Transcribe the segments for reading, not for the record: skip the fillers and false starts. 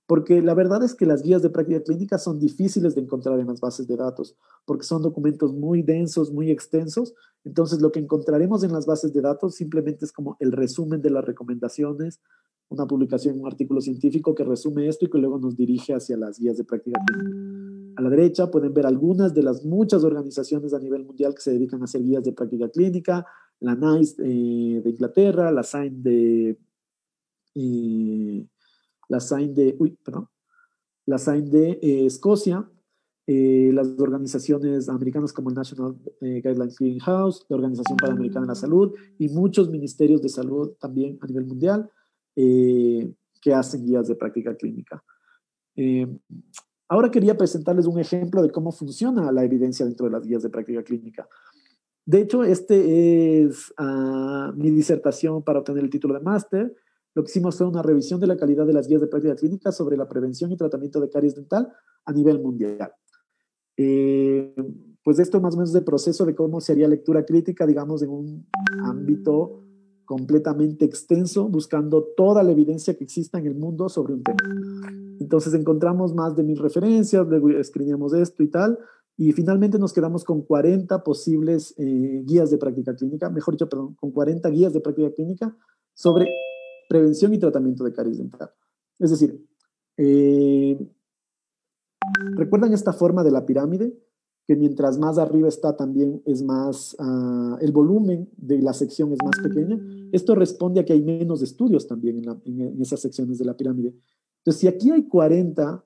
Porque la verdad es que las guías de práctica clínica son difíciles de encontrar en las bases de datos, porque son documentos muy densos, muy extensos. Entonces, lo que encontraremos en las bases de datos simplemente es como el resumen de las recomendaciones, una publicación, un artículo científico que resume esto y que luego nos dirige hacia las guías de práctica clínica. A la derecha pueden ver algunas de las muchas organizaciones a nivel mundial que se dedican a hacer guías de práctica clínica, la NICE de Inglaterra, eh, la SAIN de, uy, perdón, la SAIN de Escocia, las organizaciones americanas como el National Guidelines Clearing House, la Organización Panamericana de la Salud y muchos ministerios de salud también a nivel mundial que hacen guías de práctica clínica. Eh, Ahora quería presentarles un ejemplo de cómo funciona la evidencia dentro de las guías de práctica clínica. De hecho, este es mi disertación para obtener el título de máster. Lo que hicimos fue una revisión de la calidad de las guías de práctica clínica sobre la prevención y tratamiento de caries dental a nivel mundial. Eh, pues esto más o menos es el proceso de cómo sería lectura crítica, digamos, en un ámbito completamente extenso, buscando toda la evidencia que exista en el mundo sobre un tema. Entonces encontramos más de 1000 referencias, luego escribíamos esto y tal, y finalmente nos quedamos con 40 posibles guías de práctica clínica, mejor dicho, perdón, con 40 guías de práctica clínica sobre prevención y tratamiento de caries dental. Es decir, ¿recuerdan esta forma de la pirámide? Que mientras más arriba está también es más, el volumen de la sección es más pequeña. Esto responde a que hay menos estudios también en esas secciones de la pirámide. Entonces, si aquí hay 40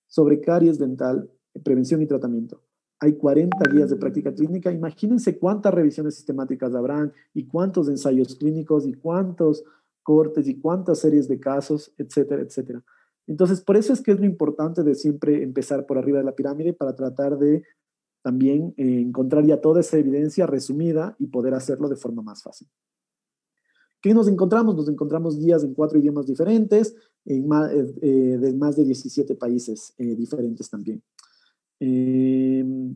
sobre caries dental, prevención y tratamiento, hay 40 guías de práctica clínica, imagínense cuántas revisiones sistemáticas habrán y cuántos ensayos clínicos y cuántos cortes y cuántas series de casos, etcétera, etcétera. Entonces, por eso es que es lo importante de siempre empezar por arriba de la pirámide para tratar de también encontrar ya toda esa evidencia resumida y poder hacerlo de forma más fácil. ¿Qué nos encontramos? Nos encontramos guías en 4 idiomas diferentes, de más de 17 países diferentes también.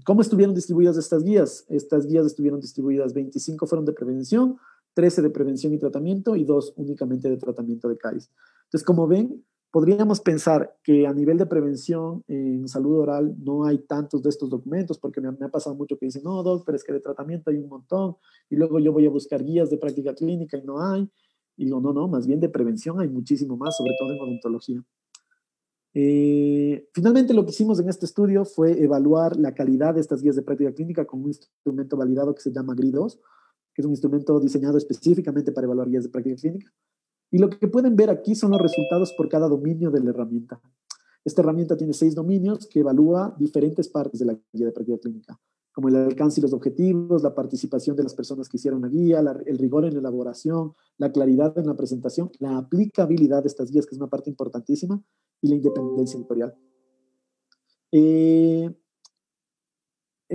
¿Cómo estuvieron distribuidas estas guías? Estas guías estuvieron distribuidas, 25 fueron de prevención, 13 de prevención y tratamiento y 2 únicamente de tratamiento de caries. Entonces, como ven, podríamos pensar que a nivel de prevención en salud oral no hay tantos de estos documentos, porque me ha pasado mucho que dicen, no, doc, pero es que de tratamiento hay un montón, y luego yo voy a buscar guías de práctica clínica y no hay. Y digo, no, no, más bien de prevención hay muchísimo más, sobre todo en odontología. Finalmente, lo que hicimos en este estudio fue evaluar la calidad de estas guías de práctica clínica con un instrumento validado que se llama GRI2, que es un instrumento diseñado específicamente para evaluar guías de práctica clínica. Y lo que pueden ver aquí son los resultados por cada dominio de la herramienta. Esta herramienta tiene 6 dominios que evalúa diferentes partes de la guía de práctica clínica, como el alcance y los objetivos, la participación de las personas que hicieron la guía, el rigor en la elaboración, la claridad en la presentación, la aplicabilidad de estas guías, que es una parte importantísima, y la independencia editorial. En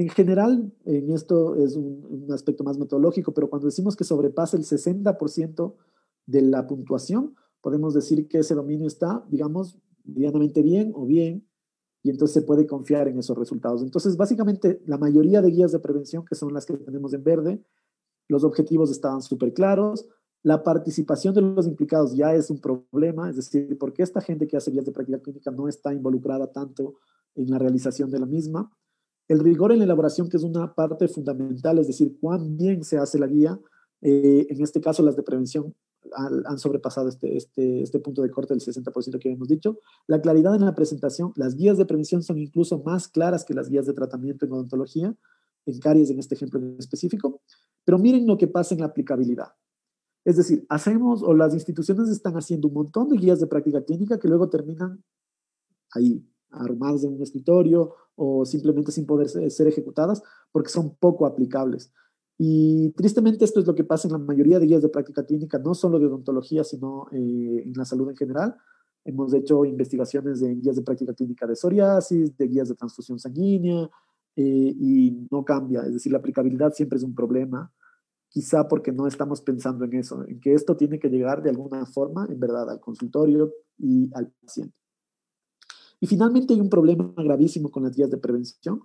general, en esto es un aspecto más metodológico, pero cuando decimos que sobrepasa el 60% de la puntuación, podemos decir que ese dominio está, digamos, medianamente bien o bien, y entonces se puede confiar en esos resultados. Entonces, básicamente, la mayoría de guías de prevención, que son las que tenemos en verde, los objetivos estaban súper claros, la participación de los implicados ya es un problema, es decir, ¿por qué esta gente que hace guías de práctica clínica no está involucrada tanto en la realización de la misma? El rigor en la elaboración, que es una parte fundamental, es decir, cuán bien se hace la guía. En este caso, las de prevención han sobrepasado este punto de corte del 60% que habíamos dicho. La claridad en la presentación, las guías de prevención son incluso más claras que las guías de tratamiento en odontología, en caries en este ejemplo en específico. Pero miren lo que pasa en la aplicabilidad. Es decir, hacemos o las instituciones están haciendo un montón de guías de práctica clínica que luego terminan ahí, armadas en un escritorio o simplemente sin poder ser ejecutadas porque son poco aplicables. Y tristemente esto es lo que pasa en la mayoría de guías de práctica clínica, no solo de odontología, sino en la salud en general. Hemos hecho investigaciones en guías de práctica clínica de psoriasis, de guías de transfusión sanguínea, y no cambia. Es decir, la aplicabilidad siempre es un problema, quizá porque no estamos pensando en eso, en que esto tiene que llegar de alguna forma, en verdad, al consultorio y al paciente. Y finalmente hay un problema gravísimo con las guías de prevención,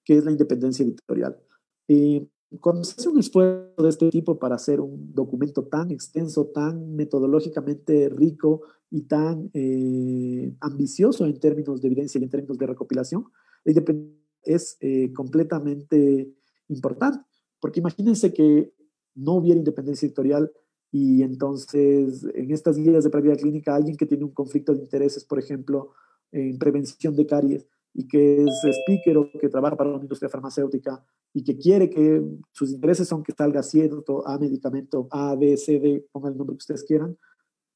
que es la independencia editorial. cuando se hace un esfuerzo de este tipo para hacer un documento tan extenso, tan metodológicamente rico y tan ambicioso en términos de evidencia y en términos de recopilación, la independencia es completamente importante, porque imagínense que no hubiera independencia editorial y entonces en estas guías de práctica clínica alguien que tiene un conflicto de intereses, por ejemplo, en prevención de caries y que es speaker o que trabaja para una industria farmacéutica y que quiere que sus intereses son que salga cierto A medicamento, A, B, C, D, pongan el nombre que ustedes quieran,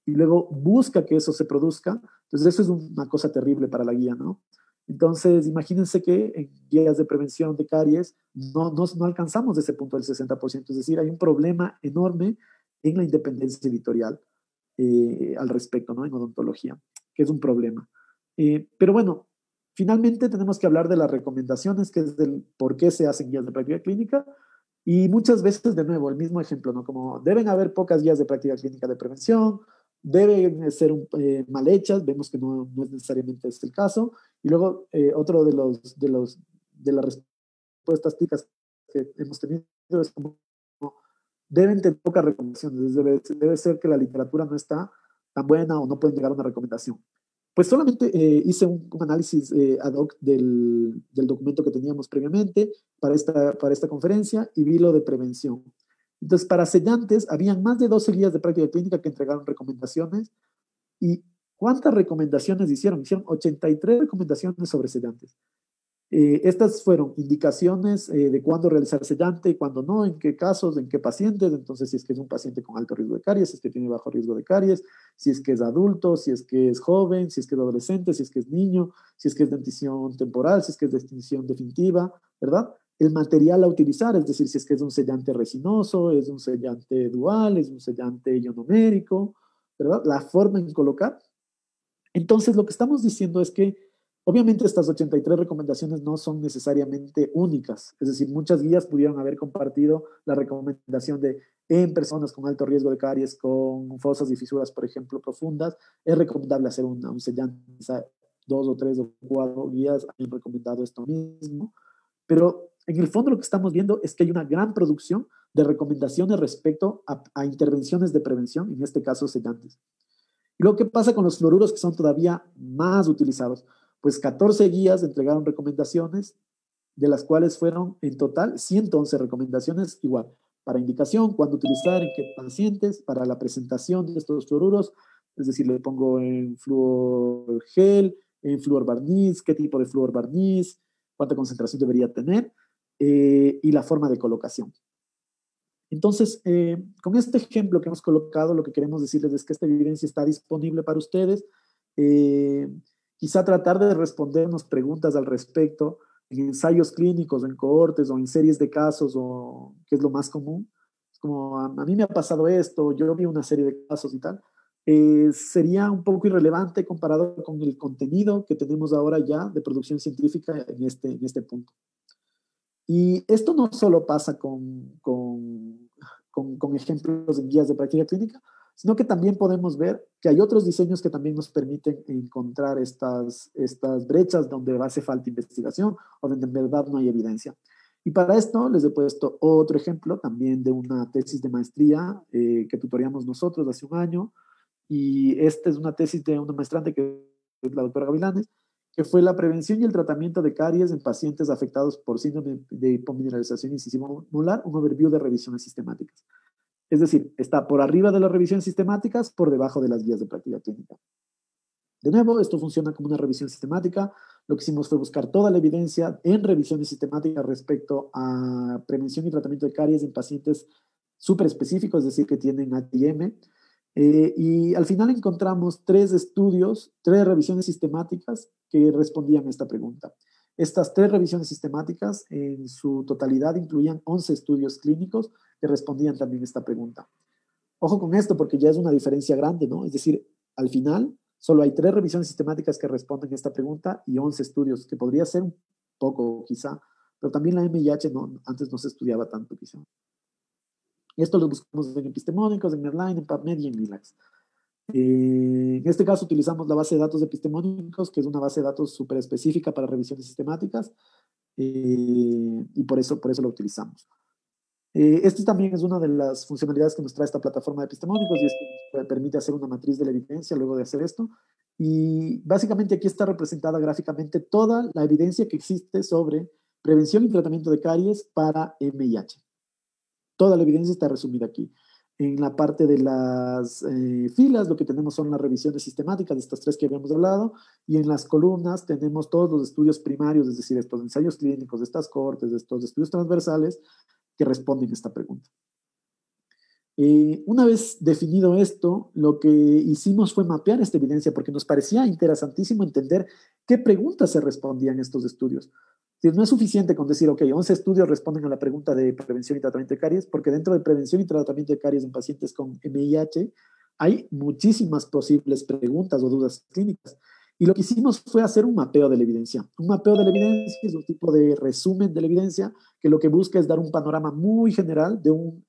y luego busca que eso se produzca, entonces eso es una cosa terrible para la guía, ¿no? Entonces, imagínense que en guías de prevención de caries no alcanzamos ese punto del 60%, es decir, hay un problema enorme en la independencia editorial al respecto, ¿no? En odontología, que es un problema. Pero bueno, finalmente tenemos que hablar de las recomendaciones, que es del por qué se hacen guías de práctica clínica, y muchas veces, de nuevo, el mismo ejemplo, ¿no? Como deben haber pocas guías de práctica clínica de prevención, deben ser mal hechas, vemos que no es necesariamente este el caso. Y luego, otro de las respuestas típicas que hemos tenido es como deben tener pocas recomendaciones, debe ser que la literatura no está tan buena o no pueden llegar a una recomendación. Pues solamente hice un análisis ad hoc del documento que teníamos previamente para esta conferencia y vi lo de prevención. Entonces, para sellantes, habían más de 12 guías de práctica clínica que entregaron recomendaciones. ¿Y cuántas recomendaciones hicieron? Hicieron 83 recomendaciones sobre sellantes. Estas fueron indicaciones de cuándo realizar sellante y cuándo no, en qué casos, en qué pacientes. Entonces, si es que es un paciente con alto riesgo de caries, si es que tiene bajo riesgo de caries, si es que es adulto, si es que es joven, si es que es adolescente, si es que es niño, si es que es dentición temporal, si es que es dentición definitiva, ¿verdad? El material a utilizar, es decir, si es que es un sellante resinoso, es un sellante dual, es un sellante ionomérico, ¿verdad? La forma en colocar. Entonces, lo que estamos diciendo es que obviamente estas 83 recomendaciones no son necesariamente únicas, es decir, muchas guías pudieron haber compartido la recomendación de en personas con alto riesgo de caries, con fosas y fisuras, por ejemplo, profundas, es recomendable hacer un sellante. Dos o tres o cuatro guías han recomendado esto mismo, pero en el fondo lo que estamos viendo es que hay una gran producción de recomendaciones respecto a intervenciones de prevención, en este caso sellantes. Y luego, ¿qué pasa con los fluoruros que son todavía más utilizados? Pues 14 guías entregaron recomendaciones, de las cuales fueron en total 111 recomendaciones igual, para indicación, cuándo utilizar, en qué pacientes, para la presentación de estos fluoruros, es decir, le pongo en flúor gel, en flúor barniz, qué tipo de flúor barniz, cuánta concentración debería tener y la forma de colocación. Entonces, con este ejemplo que hemos colocado, lo que queremos decirles es que esta evidencia está disponible para ustedes. Eh, Quizá tratar de respondernos preguntas al respecto en ensayos clínicos, en cohortes o en series de casos, o qué es lo más común. Es como, a mí me ha pasado esto, yo vi una serie de casos y tal. Sería un poco irrelevante comparado con el contenido que tenemos ahora ya de producción científica en este punto. Y esto no solo pasa con ejemplos en guías de práctica clínica, sino que también podemos ver que hay otros diseños que también nos permiten encontrar estas brechas donde hace falta investigación o donde en verdad no hay evidencia. Y para esto les he puesto otro ejemplo también de una tesis de maestría que tutoriamos nosotros hace un año. Y esta es una tesis de una maestrante que es la doctora Gavilanes, que fue la prevención y el tratamiento de caries en pacientes afectados por síndrome de hipomineralización incisivo molar, un overview de revisiones sistemáticas. Es decir, está por arriba de las revisiones sistemáticas, por debajo de las guías de práctica clínica. De nuevo, esto funciona como una revisión sistemática. Lo que hicimos fue buscar toda la evidencia en revisiones sistemáticas respecto a prevención y tratamiento de caries en pacientes súper específicos, es decir, que tienen HIM. Y al final encontramos 3 estudios, 3 revisiones sistemáticas que respondían a esta pregunta. Estas 3 revisiones sistemáticas en su totalidad incluían 11 estudios clínicos que respondían también a esta pregunta. Ojo con esto porque ya es una diferencia grande, ¿no? Es decir, al final solo hay 3 revisiones sistemáticas que responden a esta pregunta y 11 estudios, que podría ser un poco quizá, pero también la MIH antes no se estudiaba tanto quizá. Y esto lo buscamos en epistemónicos, en Medline, en PubMed y en Milax. En este caso utilizamos la base de datos de epistemónicos, que es una base de datos súper específica para revisiones sistemáticas, y por eso lo utilizamos. Esto también es una de las funcionalidades que nos trae esta plataforma de epistemónicos y es que nos permite hacer una matriz de la evidencia luego de hacer esto. Y básicamente aquí está representada gráficamente toda la evidencia que existe sobre prevención y tratamiento de caries para MIH. Toda la evidencia está resumida aquí. En la parte de las filas, lo que tenemos son las revisiones sistemáticas de estas tres que habíamos hablado, y en las columnas tenemos todos los estudios primarios, es decir, estos ensayos clínicos, de estas cohortes, de estos estudios transversales que responden a esta pregunta. Una vez definido esto, lo que hicimos fue mapear esta evidencia porque nos parecía interesantísimo entender qué preguntas se respondían en estos estudios. No es suficiente con decir, ok, 11 estudios responden a la pregunta de prevención y tratamiento de caries, porque dentro de prevención y tratamiento de caries en pacientes con MIH hay muchísimas posibles preguntas o dudas clínicas. Y lo que hicimos fue hacer un mapeo de la evidencia. Un mapeo de la evidencia es un tipo de resumen de la evidencia que lo que busca es dar un panorama muy general de un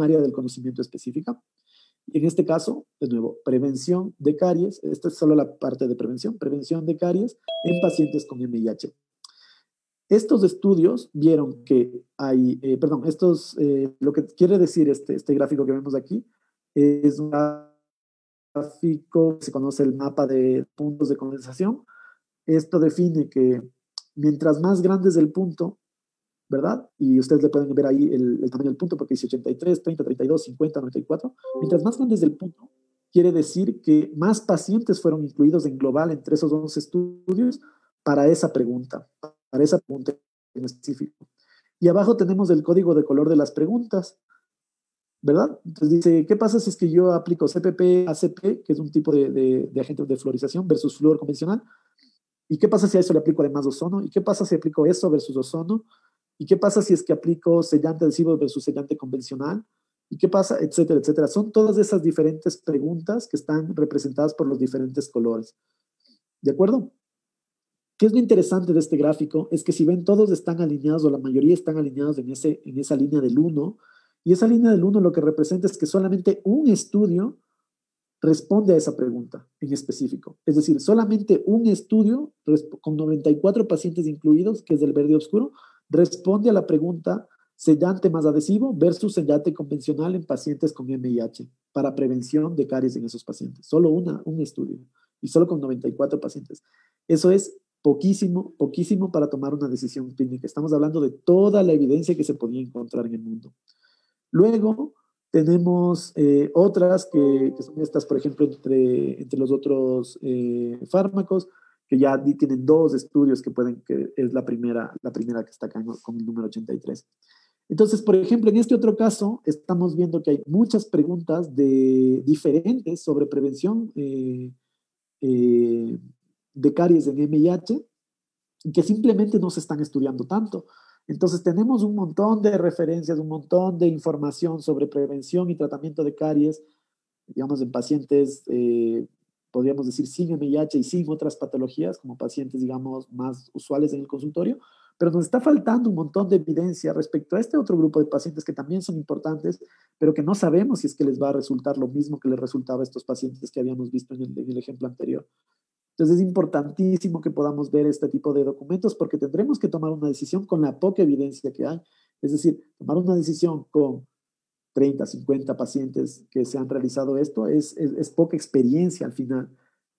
área del conocimiento específica. Y en este caso, de nuevo, prevención de caries, esta es solo la parte de prevención de caries en pacientes con MIH. Estos estudios vieron que hay, lo que quiere decir este gráfico que vemos aquí es un gráfico, se conoce el mapa de puntos de condensación. Esto define que mientras más grande es el punto, ¿verdad? Y ustedes le pueden ver ahí el tamaño del punto porque dice 83, 30, 32, 50, 94. Mientras más grande es el punto, quiere decir que más pacientes fueron incluidos en global entre esos 11 estudios para esa pregunta en específico. Y abajo tenemos el código de color de las preguntas, ¿verdad? Entonces dice, ¿qué pasa si es que yo aplico CPP, ACP, que es un tipo de agente de fluorización, versus flúor convencional? ¿Y qué pasa si a eso le aplico además ozono? ¿Y qué pasa si aplico eso versus ozono? ¿Y qué pasa si es que aplico sellante adhesivo versus sellante convencional? ¿Y qué pasa? Etcétera, etcétera. Son todas esas diferentes preguntas que están representadas por los diferentes colores. ¿De acuerdo? ¿Qué es lo interesante de este gráfico? Es que si ven, todos están alineados, o la mayoría están alineados en esa línea del 1, y esa línea del 1 lo que representa es que solamente un estudio responde a esa pregunta en específico. Es decir, solamente un estudio con 94 pacientes incluidos, que es del verde oscuro, responde a la pregunta sellante más adhesivo versus sellante convencional en pacientes con MIH para prevención de caries en esos pacientes. Solo un estudio y solo con 94 pacientes. Eso es poquísimo, poquísimo para tomar una decisión clínica. Estamos hablando de toda la evidencia que se podía encontrar en el mundo. Luego, tenemos otras que son estas, por ejemplo, entre los otros fármacos, que ya tienen dos estudios que es la primera que está acá con el número 83. Entonces, por ejemplo, en este otro caso, estamos viendo que hay muchas preguntas diferentes sobre prevención de caries en MIH que simplemente no se están estudiando tanto. Entonces tenemos un montón de referencias, un montón de información sobre prevención y tratamiento de caries, digamos, en pacientes, podríamos decir, sin MIH y sin otras patologías, como pacientes, digamos, más usuales en el consultorio, pero nos está faltando un montón de evidencia respecto a este otro grupo de pacientes que también son importantes, pero que no sabemos si es que les va a resultar lo mismo que les resultaba a estos pacientes que habíamos visto en el ejemplo anterior. Entonces es importantísimo que podamos ver este tipo de documentos porque tendremos que tomar una decisión con la poca evidencia que hay. Es decir, tomar una decisión con 30, 50 pacientes que se han realizado esto es poca experiencia al final.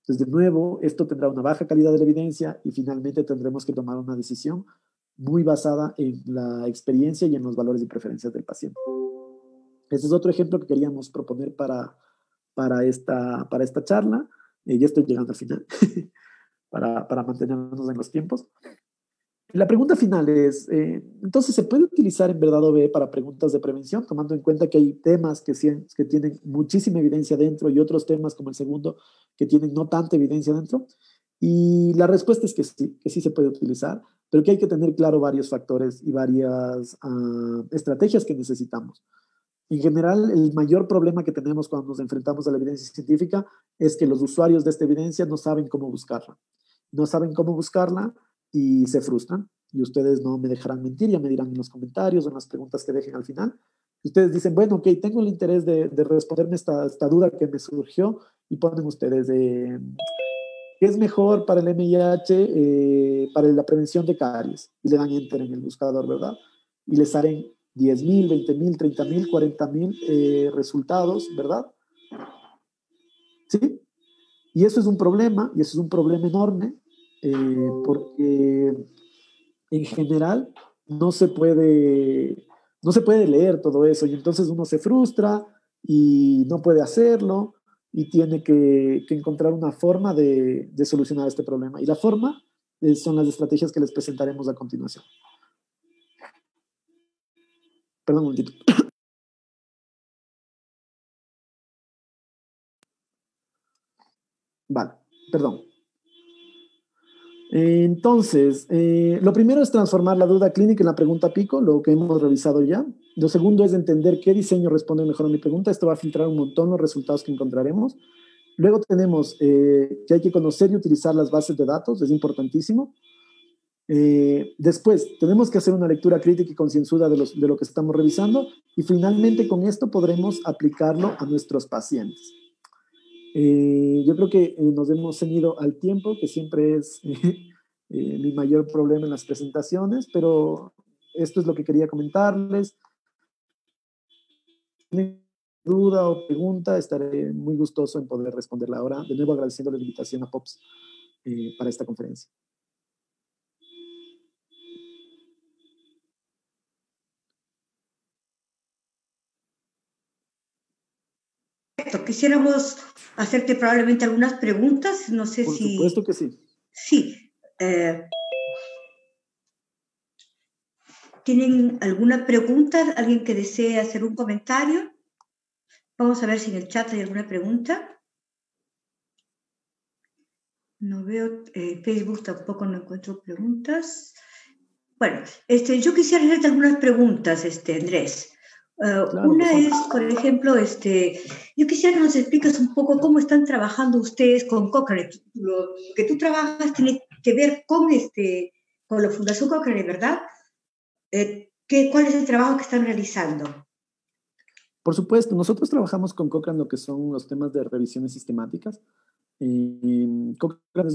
Entonces, de nuevo, esto tendrá una baja calidad de la evidencia y finalmente tendremos que tomar una decisión muy basada en la experiencia y en los valores y preferencias del paciente. Este es otro ejemplo que queríamos proponer para esta charla. Ya estoy llegando al final para mantenernos en los tiempos. La pregunta final es, entonces, ¿se puede utilizar en verdad OBE para preguntas de prevención, tomando en cuenta que hay temas que tienen muchísima evidencia dentro y otros temas como el segundo que tienen no tanta evidencia dentro? Y la respuesta es que sí se puede utilizar, pero que hay que tener claro varios factores y varias estrategias que necesitamos. En general, el mayor problema que tenemos cuando nos enfrentamos a la evidencia científica es que los usuarios de esta evidencia no saben cómo buscarla. No saben cómo buscarla y se frustran. Y ustedes no me dejarán mentir, ya me dirán en los comentarios o en las preguntas que dejen al final. Ustedes dicen, bueno, ok, tengo el interés de responderme esta duda que me surgió y ponen ustedes, ¿qué es mejor para el MIH, para la prevención de caries? Y le dan enter en el buscador, ¿verdad? Y les salen 10.000, 20.000, 30.000, 40.000 resultados, ¿verdad? ¿Sí? Y eso es un problema, y eso es un problema enorme, porque en general no se puede leer todo eso, y entonces uno se frustra y no puede hacerlo, y tiene que encontrar una forma de solucionar este problema. Y la forma son las estrategias que les presentaremos a continuación. Perdón un momentito. Vale, perdón. Entonces, lo primero es transformar la duda clínica en la pregunta pico, lo que hemos revisado ya. Lo segundo es entender qué diseño responde mejor a mi pregunta. Esto va a filtrar un montón los resultados que encontraremos. Luego tenemos que hay que conocer y utilizar las bases de datos, es importantísimo. Después, tenemos que hacer una lectura crítica y concienzuda de lo que estamos revisando. Y finalmente, con esto podremos aplicarlo a nuestros pacientes. Yo creo que nos hemos ceñido al tiempo, que siempre es mi mayor problema en las presentaciones, pero esto es lo que quería comentarles. Si tienen duda o pregunta, estaré muy gustoso en poder responderla ahora. De nuevo, agradeciendo la invitación a POPS para esta conferencia. Quisiéramos hacerte probablemente algunas preguntas, no sé si... Por supuesto que sí. Sí. ¿Tienen alguna pregunta? ¿Alguien que desee hacer un comentario? Vamos a ver si en el chat hay alguna pregunta. No veo, Facebook tampoco no encuentro preguntas. Bueno, yo quisiera hacerte algunas preguntas, Andrés. Claro, Una es, por ejemplo, yo quisiera que nos expliques un poco cómo están trabajando ustedes con Cochrane. Lo que tú trabajas tiene que ver con la Fundación Cochrane, ¿verdad? ¿Cuál es el trabajo que están realizando? Por supuesto, nosotros trabajamos con Cochrane lo que son los temas de revisiones sistemáticas. Cochrane es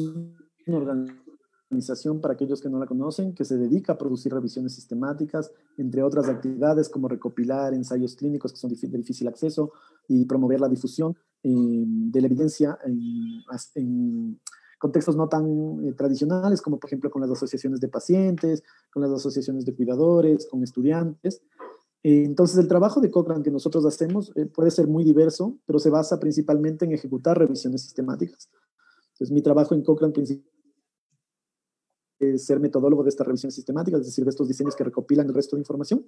una organización, para aquellos que no la conocen, que se dedica a producir revisiones sistemáticas, entre otras actividades como recopilar ensayos clínicos que son de difícil acceso y promover la difusión de la evidencia en contextos no tan tradicionales, como por ejemplo con las asociaciones de pacientes, con las asociaciones de cuidadores, con estudiantes. Entonces, el trabajo de Cochrane que nosotros hacemos puede ser muy diverso, pero se basa principalmente en ejecutar revisiones sistemáticas. Entonces, mi trabajo en Cochrane es ser metodólogo de estas revisiones sistemáticas, es decir, de estos diseños que recopilan el resto de información.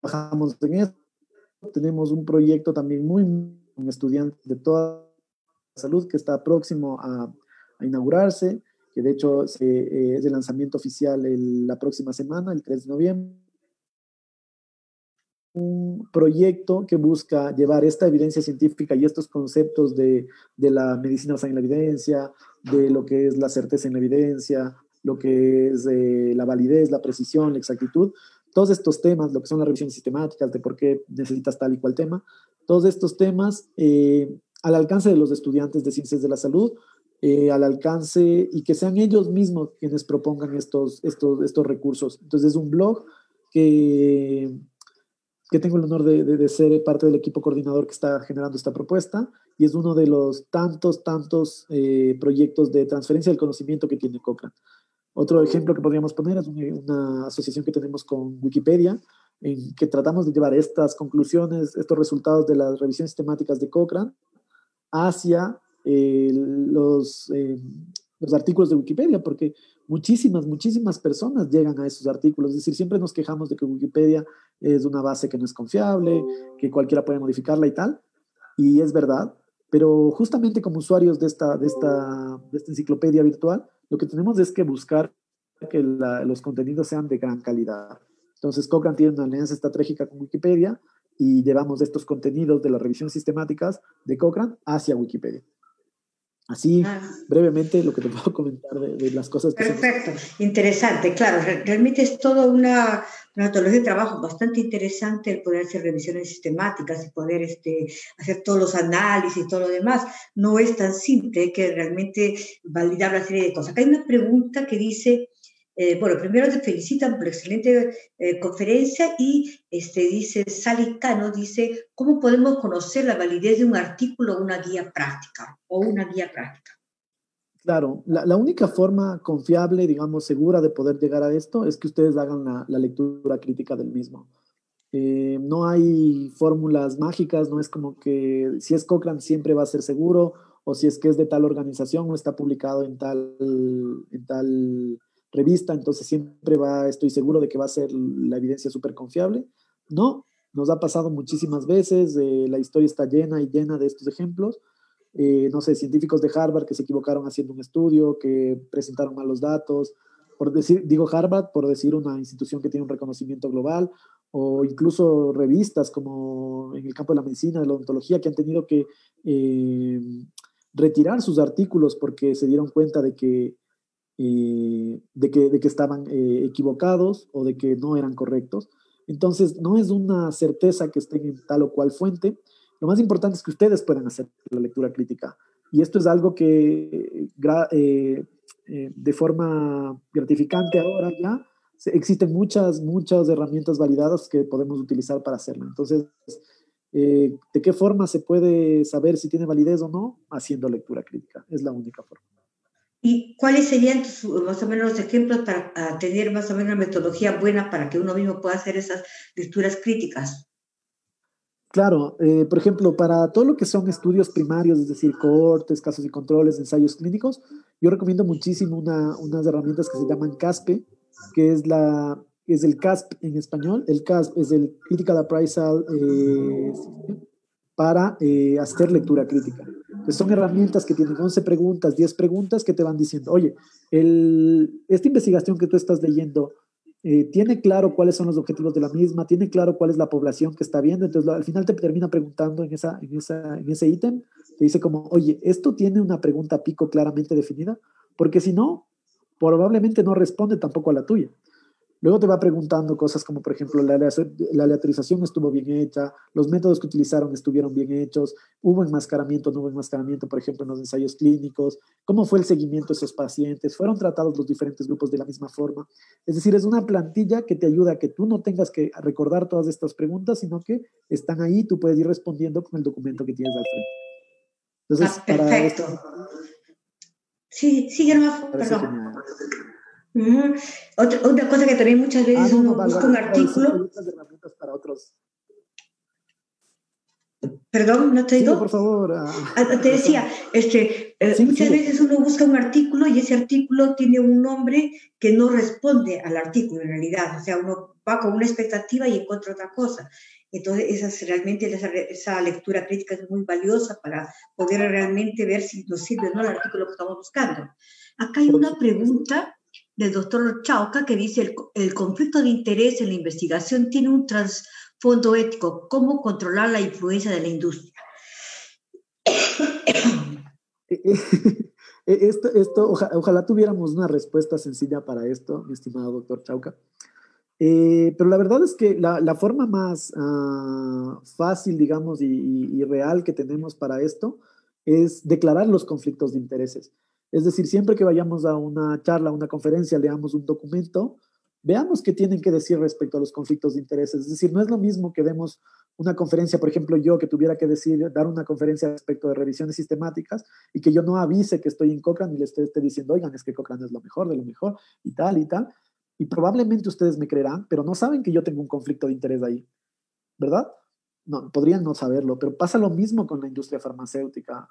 Trabajamos en eso. Tenemos un proyecto también un estudiante de toda la salud que está próximo a inaugurarse, que de hecho es el lanzamiento oficial la próxima semana, el 3 de noviembre. Un proyecto que busca llevar esta evidencia científica y estos conceptos de la medicina basada en la evidencia, de lo que es la certeza en la evidencia, lo que es la validez, la precisión, la exactitud, todos estos temas, lo que son las revisiones sistemáticas, de por qué necesitas tal y cual tema, todos estos temas al alcance de los estudiantes de ciencias de la salud, al alcance y que sean ellos mismos quienes propongan estos recursos. Entonces es un blog que tengo el honor de ser parte del equipo coordinador que está generando esta propuesta, y es uno de los tantos proyectos de transferencia del conocimiento que tiene Cochrane. Otro ejemplo que podríamos poner es una asociación que tenemos con Wikipedia, en que tratamos de llevar estas conclusiones, estos resultados de las revisiones temáticas de Cochrane hacia los artículos de Wikipedia, porque muchísimas personas llegan a esos artículos. Es decir, siempre nos quejamos de que Wikipedia es una base que no es confiable, que cualquiera puede modificarla y tal, y es verdad, pero justamente como usuarios de esta enciclopedia virtual, lo que tenemos es que buscar que los contenidos sean de gran calidad. Entonces, Cochrane tiene una alianza estratégica con Wikipedia y llevamos estos contenidos de las revisiones sistemáticas de Cochrane hacia Wikipedia. Así, brevemente, lo que te puedo comentar de las cosas que Perfecto, interesante, claro, realmente es toda una metodología de trabajo bastante interesante el poder hacer revisiones sistemáticas y poder hacer todos los análisis y todo lo demás. No es tan simple, hay que realmente validar una serie de cosas. Acá hay una pregunta que dice, bueno, primero te felicitan por la excelente conferencia y dice Sally Cano, dice, ¿cómo podemos conocer la validez de un artículo o una guía práctica? Claro, la única forma confiable, digamos, segura de poder llegar a esto es que ustedes hagan la lectura crítica del mismo. No hay fórmulas mágicas, no es como que si es Cochrane siempre va a ser seguro, o si es que es de tal organización o está publicado en tal revista, entonces siempre va, estoy seguro de que va a ser la evidencia súper confiable. No, nos ha pasado muchísimas veces, la historia está llena y llena de estos ejemplos. No sé, científicos de Harvard que se equivocaron haciendo un estudio, que presentaron malos datos, por decir, digo Harvard, por decir una institución que tiene un reconocimiento global, o incluso revistas como en el campo de la medicina, de la odontología, que han tenido que eh, retirar sus artículos porque se dieron cuenta de que estaban equivocados o de que no eran correctos. Entonces, no es una certeza que estén en tal o cual fuente. Lo más importante es que ustedes puedan hacer la lectura crítica. Y esto es algo que de forma gratificante ahora ya existen muchas herramientas validadas que podemos utilizar para hacerlo. Entonces, ¿de qué forma se puede saber si tiene validez o no? Haciendo lectura crítica. Es la única forma. ¿Y cuáles serían más o menos los ejemplos para tener más o menos una metodología buena para que uno mismo pueda hacer esas lecturas críticas? Claro, por ejemplo, para todo lo que son estudios primarios, es decir, cohortes, casos y controles, ensayos clínicos, yo recomiendo muchísimo unas herramientas que se llaman CASPE, que es el CASP en español. El CASP es el Critical Appraisal System para hacer lectura crítica. Entonces son herramientas que tienen 11 preguntas, 10 preguntas que te van diciendo, oye, esta investigación que tú estás leyendo, tiene claro cuáles son los objetivos de la misma, tiene claro cuál es la población que está viendo, entonces al final te termina preguntando en ese ítem, te dice como, oye, ¿esto tiene una pregunta pico claramente definida? Porque si no, probablemente no responde tampoco a la tuya. Luego te va preguntando cosas como, por ejemplo, la aleatorización estuvo bien hecha, los métodos que utilizaron estuvieron bien hechos, hubo enmascaramiento, no hubo enmascaramiento, por ejemplo, en los ensayos clínicos, cómo fue el seguimiento de esos pacientes, fueron tratados los diferentes grupos de la misma forma. Es decir, es una plantilla que te ayuda a que tú no tengas que recordar todas estas preguntas, sino que están ahí, tú puedes ir respondiendo con el documento que tienes al frente. Entonces, para Perfecto. esto, Sí, sí, Germán, parece perdón. genial. Otra cosa que también muchas veces No, uno vale, busca vale, un te iba a decir que hay artículo, otras herramientas para otros. perdón, ¿no te Sigue, por digo? favor, Te decía, Roxana. Sigue, muchas sigue. veces uno busca un artículo y ese artículo tiene un nombre que no responde al artículo en realidad, o sea, uno va con una expectativa y encuentra otra cosa. Entonces, realmente esa lectura crítica es muy valiosa para poder realmente ver si nos sirve o no el artículo que estamos buscando. Acá hay Por una supuesto. pregunta del doctor Chauca que dice, el conflicto de interés en la investigación tiene un trasfondo ético, ¿cómo controlar la influencia de la industria? Ojalá tuviéramos una respuesta sencilla para esto, mi estimado doctor Chauca. Pero la verdad es que la forma más fácil, digamos, y real que tenemos para esto es declarar los conflictos de intereses. Es decir, siempre que vayamos a una charla, a una conferencia, leamos un documento, veamos qué tienen que decir respecto a los conflictos de intereses. Es decir, no es lo mismo que demos una conferencia, por ejemplo, yo que tuviera que decir, dar una conferencia respecto de revisiones sistemáticas y que yo no avise que estoy en Cochrane y le esté diciendo, oigan, es que Cochrane es lo mejor de lo mejor y tal y tal. Y probablemente ustedes me creerán, pero no saben que yo tengo un conflicto de interés ahí, ¿verdad? No, podrían no saberlo, pero pasa lo mismo con la industria farmacéutica,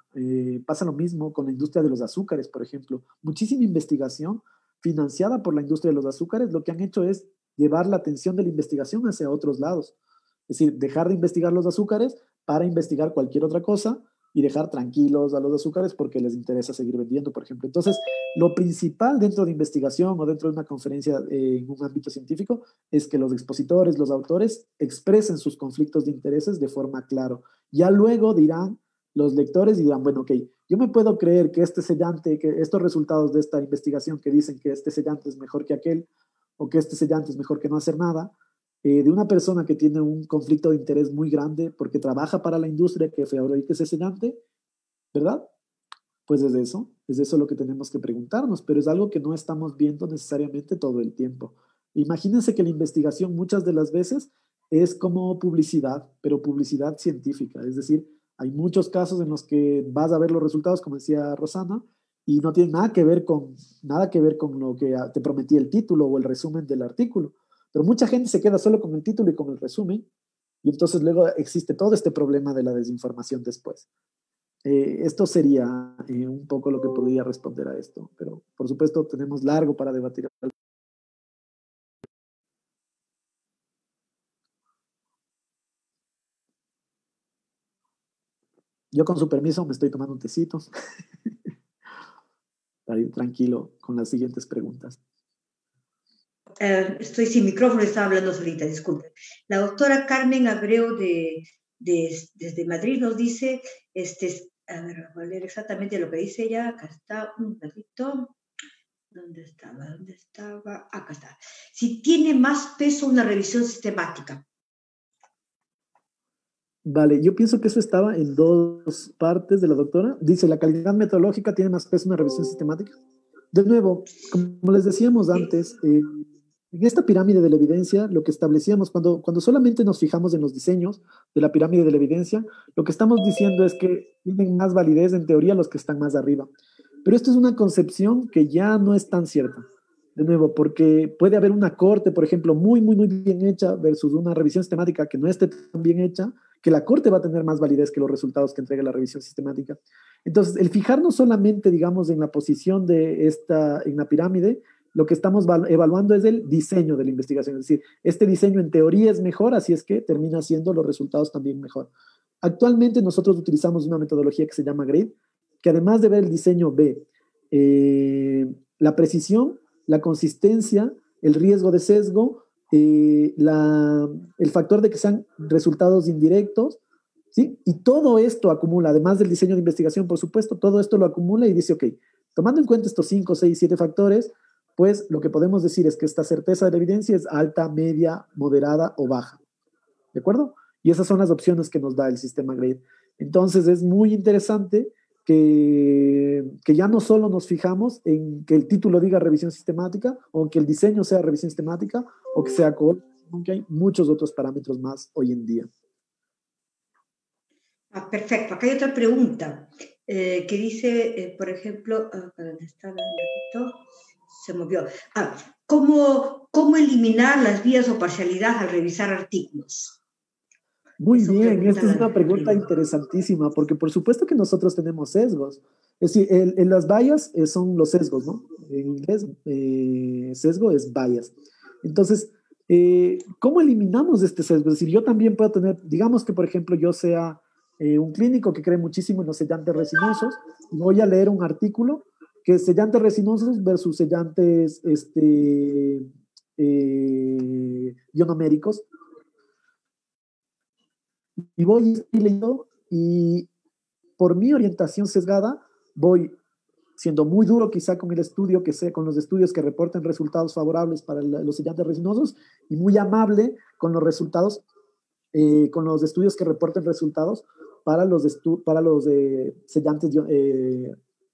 pasa lo mismo con la industria de los azúcares, por ejemplo. Muchísima investigación financiada por la industria de los azúcares, lo que han hecho es llevar la atención de la investigación hacia otros lados. Es decir, dejar de investigar los azúcares para investigar cualquier otra cosa y dejar tranquilos a los azúcares porque les interesa seguir vendiendo, por ejemplo. Entonces, lo principal dentro de investigación o dentro de una conferencia en un ámbito científico es que los expositores, los autores, expresen sus conflictos de intereses de forma clara. Ya luego dirán los lectores y dirán, bueno, ok, yo me puedo creer que este sellante, que estos resultados de esta investigación que dicen que este sellante es mejor que aquel o que este sellante es mejor que no hacer nada, de una persona que tiene un conflicto de interés muy grande porque trabaja para la industria que fabrica ese sellante, ¿verdad? Pues es eso lo que tenemos que preguntarnos, pero es algo que no estamos viendo necesariamente todo el tiempo. Imagínense que la investigación muchas de las veces es como publicidad, pero publicidad científica, es decir, hay muchos casos en los que vas a ver los resultados, como decía Rosana, y no tiene nada que ver con lo que te prometía el título o el resumen del artículo. Pero mucha gente se queda solo con el título y con el resumen, y entonces luego existe todo este problema de la desinformación después. Esto sería un poco lo que podría responder a esto, pero por supuesto tenemos largo para debatir. Yo con su permiso me estoy tomando un tecito para ir tranquilo con las siguientes preguntas. Estoy sin micrófono, estaba hablando solita, disculpe. La doctora Carmen Abreu desde Madrid nos dice, a ver, voy a leer exactamente lo que dice ella, acá está un ratito. ¿Dónde estaba? ¿Dónde estaba? Acá está. Si tiene más peso una revisión sistemática. Vale, yo pienso que eso estaba en dos partes de la doctora. Dice, la calidad metodológica tiene más peso en una revisión sistemática. De nuevo, como les decíamos antes, en esta pirámide de la evidencia, lo que establecíamos, cuando solamente nos fijamos en los diseños de la pirámide de la evidencia, lo que estamos diciendo es que tienen más validez en teoría los que están más arriba. Pero esto es una concepción que ya no es tan cierta. De nuevo, porque puede haber una corte, por ejemplo, muy bien hecha versus una revisión sistemática que no esté tan bien hecha, que la corte va a tener más validez que los resultados que entrega la revisión sistemática. Entonces, el fijarnos solamente, digamos, en la posición en la pirámide, lo que estamos evaluando es el diseño de la investigación. Es decir, este diseño en teoría es mejor, así es que termina siendo los resultados también mejor. Actualmente nosotros utilizamos una metodología que se llama GRADE, que además de ver el diseño ve la precisión, la consistencia, el riesgo de sesgo, el factor de que sean resultados indirectos, ¿sí? Y todo esto acumula, además del diseño de investigación, por supuesto, todo esto lo acumula y dice, ok, tomando en cuenta estos 5, 6, 7 factores, pues lo que podemos decir es que esta certeza de la evidencia es alta, media, moderada o baja. ¿De acuerdo? Y esas son las opciones que nos da el sistema GRADE. Entonces es muy interesante que ya no solo nos fijamos en que el título diga revisión sistemática, o que el diseño sea revisión sistemática, o que sea core, aunque hay muchos otros parámetros más hoy en día. Perfecto. Acá hay otra pregunta que dice, por ejemplo, ¿dónde está? Se movió. ¿Cómo eliminar las vías o parcialidad al revisar artículos? Muy bien, esta es una pregunta interesantísima, porque por supuesto que nosotros tenemos sesgos. Es decir, en las bias son los sesgos, ¿no? En inglés, sesgo es bias. Entonces, ¿cómo eliminamos este sesgo? Es decir, yo también puedo tener, digamos que por ejemplo yo sea un clínico que cree muchísimo en los sellantes resinosos, y voy a leer un artículo que es sellantes resinosos versus sellantes ionoméricos, y voy leyendo y por mi orientación sesgada voy siendo muy duro quizá con el estudio, con los estudios que reporten resultados favorables para los sellantes resinosos, y muy amable con los resultados, con los estudios que reporten resultados para los sellantes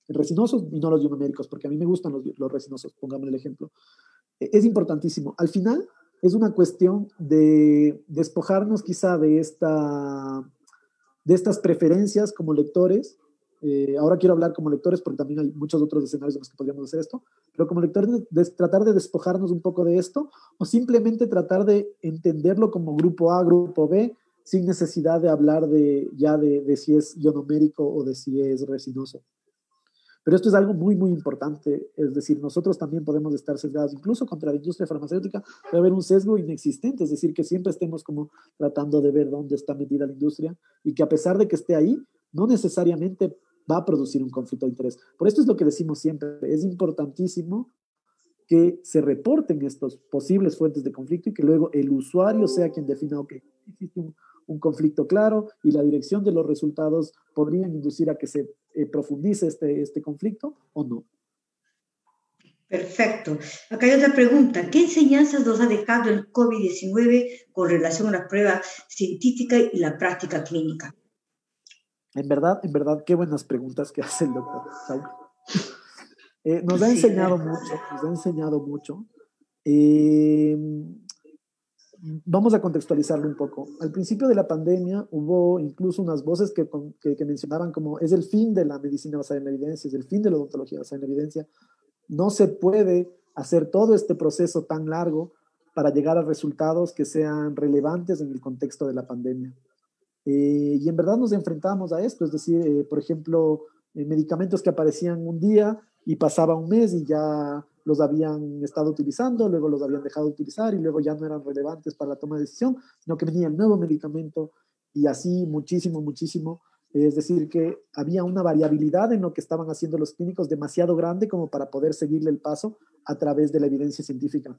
resinosos y no los ionoméricos, porque a mí me gustan los resinosos, pongamos el ejemplo. Es importantísimo. Al final es una cuestión de despojarnos quizá de estas preferencias como lectores. Ahora quiero hablar como lectores porque también hay muchos otros escenarios en los que podríamos hacer esto, pero como lectores tratar de despojarnos un poco de esto, o simplemente tratar de entenderlo como grupo A, grupo B, sin necesidad de hablar de si es ionomérico o de si es resinoso. Pero esto es algo muy importante, es decir, nosotros también podemos estar sesgados, incluso contra la industria farmacéutica puede haber un sesgo inexistente, es decir, que siempre estemos como tratando de ver dónde está metida la industria, y que a pesar de que esté ahí, no necesariamente va a producir un conflicto de interés. Por esto es lo que decimos siempre, es importantísimo que se reporten estos posibles fuentes de conflicto y que luego el usuario sea quien defina, ok, existe un conflicto claro y la dirección de los resultados podrían inducir a que se profundice este conflicto o no. Perfecto. Acá hay otra pregunta. ¿Qué enseñanzas nos ha dejado el COVID-19 con relación a la prueba científica y la práctica clínica? En verdad, qué buenas preguntas que hace el doctor Saúl. Nos ha Sí, enseñado mucho, nos ha enseñado mucho. Eh, Vamos a contextualizarlo un poco. Al principio de la pandemia hubo incluso unas voces que mencionaban como es el fin de la medicina basada en la evidencia, es el fin de la odontología basada en la evidencia. No se puede hacer todo este proceso tan largo para llegar a resultados que sean relevantes en el contexto de la pandemia. Y en verdad nos enfrentamos a esto, es decir, por ejemplo, medicamentos que aparecían un día y pasaba un mes y ya los habían estado utilizando, luego los habían dejado de utilizar y luego ya no eran relevantes para la toma de decisión, sino que venía el nuevo medicamento y así muchísimo, muchísimo. Es decir, que había una variabilidad en lo que estaban haciendo los clínicos demasiado grande como para poder seguirle el paso a través de la evidencia científica.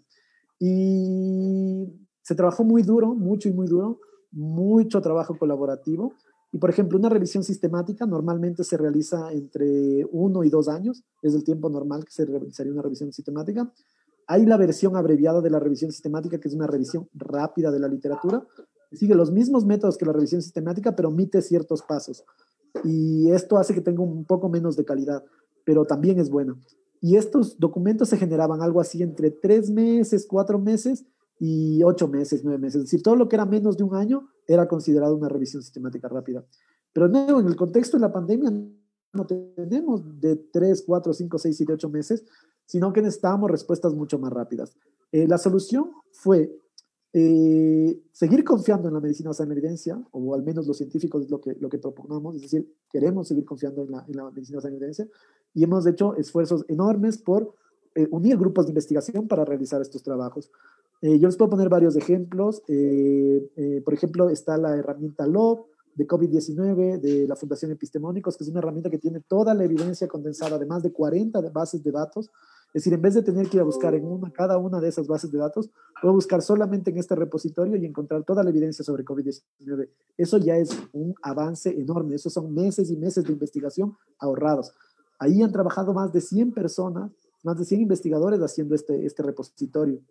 Y se trabajó muy duro, mucho y muy duro, mucho trabajo colaborativo. Y, por ejemplo, una revisión sistemática normalmente se realiza entre 1 y 2 años, es el tiempo normal que se realizaría una revisión sistemática. Hay la versión abreviada de la revisión sistemática, que es una revisión rápida de la literatura. Sigue los mismos métodos que la revisión sistemática, pero omite ciertos pasos. Y esto hace que tenga un poco menos de calidad, pero también es buena. Y estos documentos se generaban algo así entre 3 meses, 4 meses y 8 meses, 9 meses. Es decir, todo lo que era menos de un año era considerado una revisión sistemática rápida. Pero no, en el contexto de la pandemia no tenemos de 3, 4, 5, 6, 7, 8 meses, sino que necesitábamos respuestas mucho más rápidas. La solución fue seguir confiando en la medicina basada en la evidencia, o al menos los científicos es lo que proponemos, es decir, queremos seguir confiando en la medicina basada en la evidencia, y hemos hecho esfuerzos enormes por unir grupos de investigación para realizar estos trabajos. Yo les puedo poner varios ejemplos. Por ejemplo, está la herramienta LOB de COVID-19 de la Fundación Epistemónicos, que es una herramienta que tiene toda la evidencia condensada de más de 40 bases de datos. Es decir, en vez de tener que ir a buscar en cada una de esas bases de datos, puedo buscar solamente en este repositorio y encontrar toda la evidencia sobre COVID-19. Eso ya es un avance enorme. Esos son meses y meses de investigación ahorrados. Ahí han trabajado más de 100 personas, más de 100 investigadores haciendo este repositorio.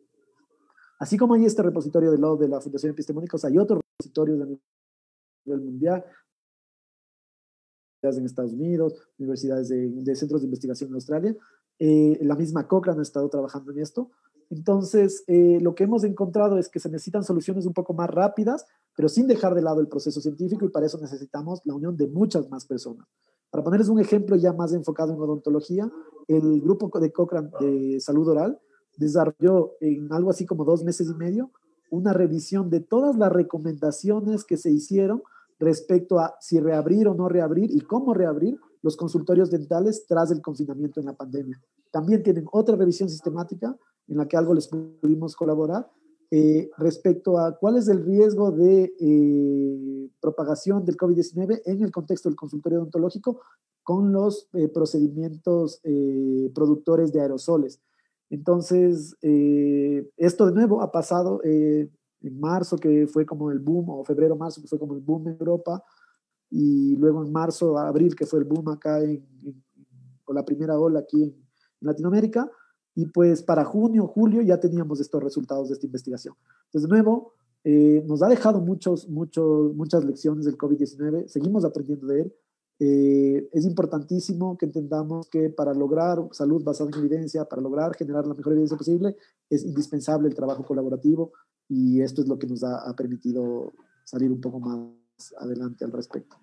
Así como hay este repositorio de la Fundación Epistemónicos, hay otros repositorios a nivel mundial, en Estados Unidos, universidades de centros de investigación en Australia. La misma Cochrane ha estado trabajando en esto. Entonces, lo que hemos encontrado es que se necesitan soluciones un poco más rápidas, pero sin dejar de lado el proceso científico, y para eso necesitamos la unión de muchas más personas. Para ponerles un ejemplo ya más enfocado en odontología, el grupo de Cochrane de salud oral desarrolló en algo así como 2 meses y medio una revisión de todas las recomendaciones que se hicieron respecto a si reabrir o no reabrir y cómo reabrir los consultorios dentales tras el confinamiento en la pandemia. También tienen otra revisión sistemática en la que algo les pudimos colaborar respecto a cuál es el riesgo de propagación del COVID-19 en el contexto del consultorio odontológico con los procedimientos productores de aerosoles. Entonces, esto de nuevo ha pasado en marzo, que fue como el boom, o febrero, marzo, que fue como el boom en Europa, y luego en marzo, abril, que fue el boom acá o la primera ola aquí en Latinoamérica, y pues para junio, julio ya teníamos estos resultados de esta investigación. Entonces, de nuevo, nos ha dejado muchas lecciones del COVID-19, seguimos aprendiendo de él. Es importantísimo que entendamos que para lograr salud basada en evidencia, para lograr generar la mejor evidencia posible, es indispensable el trabajo colaborativo, y esto es lo que nos ha permitido salir un poco más adelante al respecto.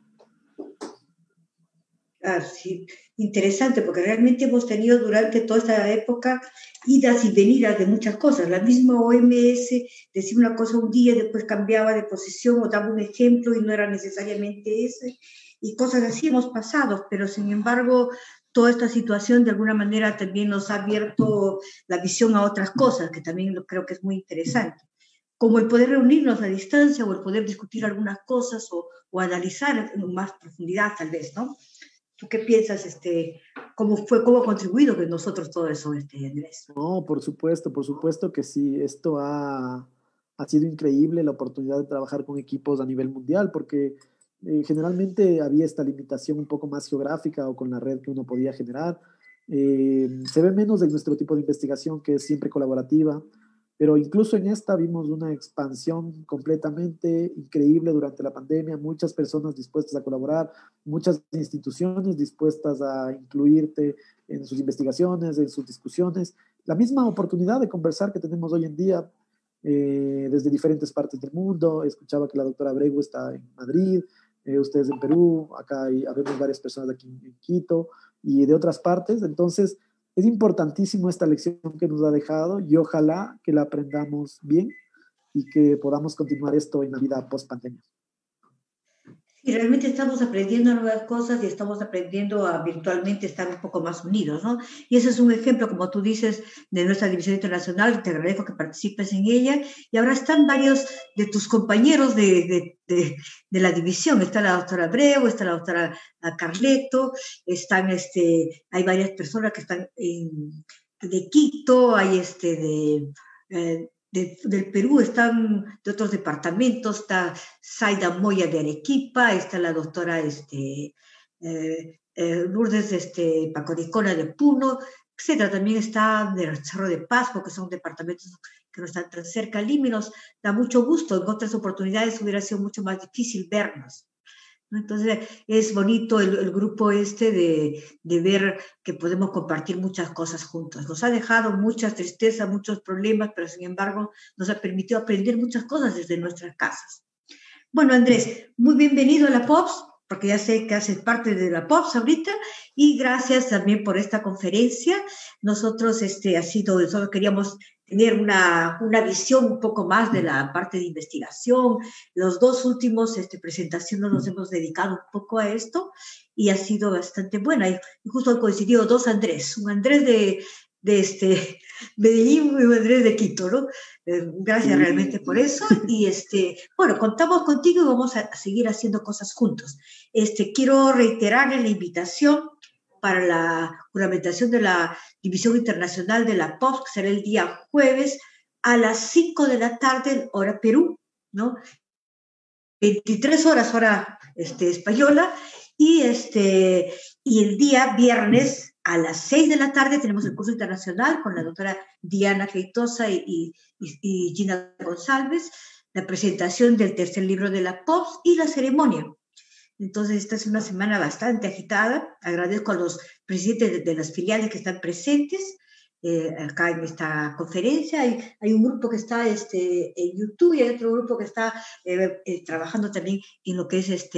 Ah, sí, interesante, porque realmente hemos tenido durante toda esta época idas y venidas de muchas cosas. La misma OMS decía una cosa un día, después cambiaba de posición o daba un ejemplo y no era necesariamente ese, y cosas así hemos pasado, pero sin embargo, toda esta situación de alguna manera también nos ha abierto la visión a otras cosas, que también creo que es muy interesante, como el poder reunirnos a distancia o el poder discutir algunas cosas o analizar en más profundidad tal vez, ¿no? ¿Tú qué piensas, cómo ha contribuido con nosotros todo eso, Andrés? No, por supuesto que sí. Esto ha sido increíble la oportunidad de trabajar con equipos a nivel mundial, porque generalmente había esta limitación un poco más geográfica o con la red que uno podía generar. Se ve menos en nuestro tipo de investigación, que es siempre colaborativa. pero incluso en esta vimos una expansión completamente increíble durante la pandemia, muchas personas dispuestas a colaborar, muchas instituciones dispuestas a incluirte en sus investigaciones, en sus discusiones, la misma oportunidad de conversar que tenemos hoy en día desde diferentes partes del mundo. Escuchaba que la doctora Abregu está en Madrid, ustedes en Perú, acá habemos varias personas aquí en Quito y de otras partes, entonces es importantísimo esta lección que nos ha dejado y ojalá que la aprendamos bien y que podamos continuar esto en la vida post pandemia. Y realmente estamos aprendiendo nuevas cosas y estamos aprendiendo a virtualmente estar un poco más unidos, ¿no? Y ese es un ejemplo, como tú dices, de nuestra división internacional. Te agradezco que participes en ella. Y ahora están varios de tus compañeros de la división. Está la doctora Abreu, está la doctora Carleto, están, hay varias personas que están de Quito, hay del Perú, están de otros departamentos, está Zaida Moya de Arequipa, está la doctora Lourdes Pacoricona de Puno, etcétera. También está del Cerro de Paz, porque son departamentos que no están tan cerca. Lima, nos da mucho gusto, en otras oportunidades hubiera sido mucho más difícil vernos. Entonces es bonito el grupo de ver que podemos compartir muchas cosas juntos. Nos ha dejado mucha tristeza, muchos problemas, pero sin embargo nos ha permitido aprender muchas cosas desde nuestras casas. Bueno, Andrés, muy bienvenido a la POPS, porque ya sé que haces parte de la POPS ahorita, y gracias también por esta conferencia. Nosotros solo queríamos tener una visión un poco más de la parte de investigación. Los dos últimos presentaciones nos hemos dedicado un poco a esto y ha sido bastante buena. Y justo han coincidido dos Andrés, un Andrés de Medellín y un Andrés de Quito, ¿no? Gracias realmente por eso. Y bueno, contamos contigo y vamos a seguir haciendo cosas juntos. Quiero reiterarle la invitación para la juramentación de la División Internacional de la POPS, que será el día jueves a las 5 de la tarde, hora Perú, ¿no? 23 horas, hora española, y el día viernes a las 6 de la tarde tenemos el curso internacional con la doctora Diana Feitosa y Gina González, la presentación del tercer libro de la POPS y la ceremonia. Entonces, esta es una semana bastante agitada. Agradezco a los presidentes de las filiales que están presentes acá en esta conferencia. Hay un grupo que está en YouTube y hay otro grupo que está trabajando también en lo que es,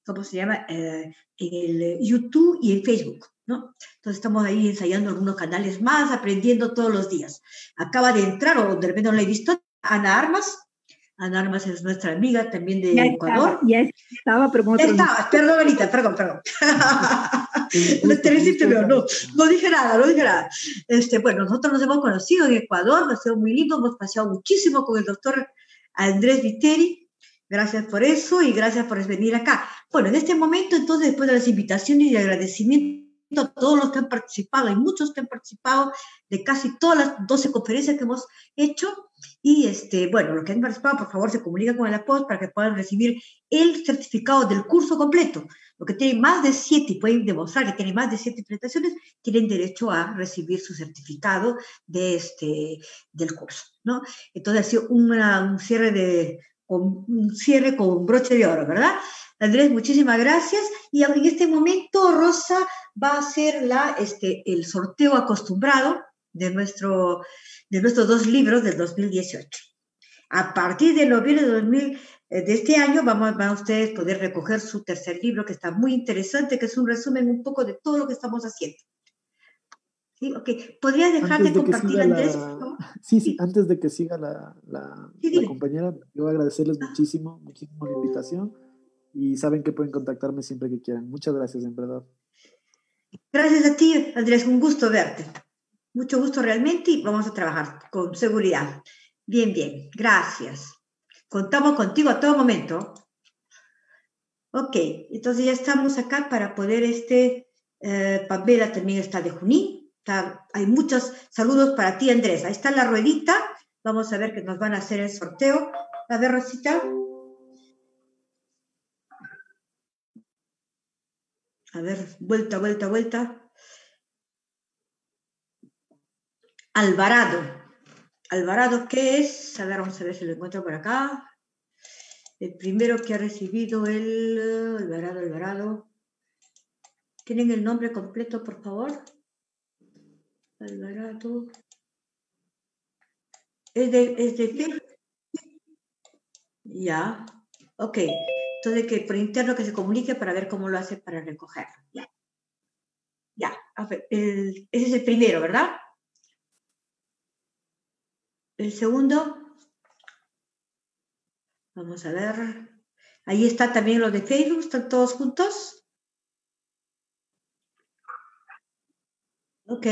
¿cómo se llama? En el YouTube y en Facebook, ¿no? Entonces, estamos ahí ensayando algunos canales más, aprendiendo todos los días. Acaba de entrar, o de repente no la he visto, Ana Armas. Ana Armas es nuestra amiga también de Ecuador. Ya estaba, pero con ya estaba, perdón, Anita, perdón. No dije nada. Bueno, nosotros nos hemos conocido en Ecuador, ha sido muy lindo, hemos paseado muchísimo con el doctor Andrés Viteri. Gracias por eso y gracias por venir acá. Bueno, en este momento, entonces, después de las invitaciones y de agradecimiento a todos los que han participado, hay muchos que han participado de casi todas las 12 conferencias que hemos hecho. Y bueno, los que han participado, por favor, se comunican con la POPS para que puedan recibir el certificado del curso completo. Los que tienen más de 7 y pueden demostrar que tienen más de 7 presentaciones, tienen derecho a recibir su certificado del curso, ¿no? Entonces ha sido un cierre con broche de oro, ¿verdad? Andrés, muchísimas gracias. Y en este momento Rosa va a hacer el sorteo acostumbrado de nuestros 2 libros del 2018. A partir de noviembre de este año van a ustedes poder recoger su tercer libro, que está muy interesante, que es un resumen un poco de todo lo que estamos haciendo. ¿Sí? Okay. ¿Podrías dejar de compartir, Andrés, por favor? Sí, antes de que siga la compañera, yo agradecerles muchísimo la invitación y saben que pueden contactarme siempre que quieran. Muchas gracias, en verdad. Gracias a ti, Andrés, un gusto verte. Mucho gusto realmente y vamos a trabajar con seguridad. Bien, gracias. Contamos contigo a todo momento. Ok, entonces ya estamos acá para poder Pamela también está de Junín. Hay muchos saludos para ti, Andrés. Ahí está la ruedita. Vamos a ver que nos van a hacer el sorteo. A ver, Rosita. A ver, vuelta. Alvarado. Alvarado, ¿qué es? A ver, vamos a ver si lo encuentro por acá. El primero que ha recibido el Alvarado. ¿Tienen el nombre completo, por favor? Alvarado. ¿Es de qué? Ya. Ok. Entonces, que por interno que se comunique para ver cómo lo hace para recoger. Ya. Ya. A ver, ese es el primero, ¿verdad? El segundo. Vamos a ver. Ahí está también los de Facebook. ¿Están todos juntos? Ok.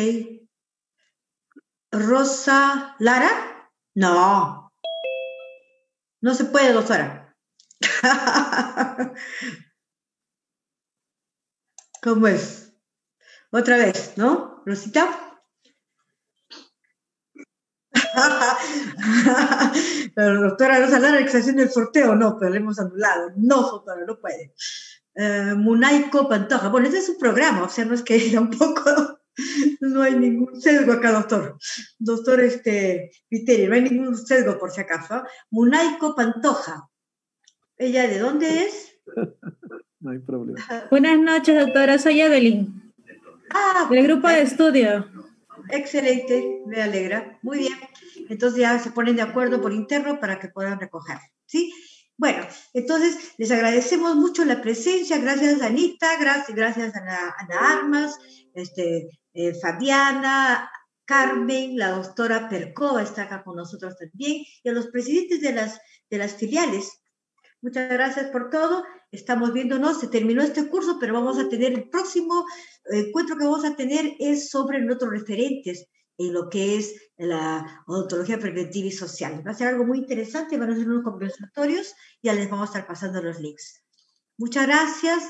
Rosa Lara. No. No se puede, doctora. ¿Cómo es? Otra vez, ¿no? Rosita. La doctora Rosa Lara que está haciendo el sorteo, no, pero le hemos anulado. No, doctora, no puede. Munaico Pantoja. Bueno, este es un programa, o sea, no es que tampoco, no hay ningún sesgo acá, doctor. Doctor Viteri, no hay ningún sesgo por si acaso. Munaico Pantoja. ¿Ella de dónde es? No hay problema. Buenas noches, doctora. Soy Evelyn. Del grupo de estudio. Excelente, me alegra. Muy bien. Entonces ya se ponen de acuerdo por interno para que puedan recoger. ¿Sí? Bueno, entonces les agradecemos mucho la presencia. Gracias a Anita, gracias a Ana Armas, Fabiana, Carmen, la doctora Percova está acá con nosotros también, y a los presidentes de las filiales. Muchas gracias por todo. Estamos viéndonos, se terminó este curso, pero vamos a tener el próximo encuentro que vamos a tener es sobre nuestros referentes en lo que es la odontología preventiva y social. Va a ser algo muy interesante, van a ser unos conversatorios, ya les vamos a estar pasando los links. Muchas gracias.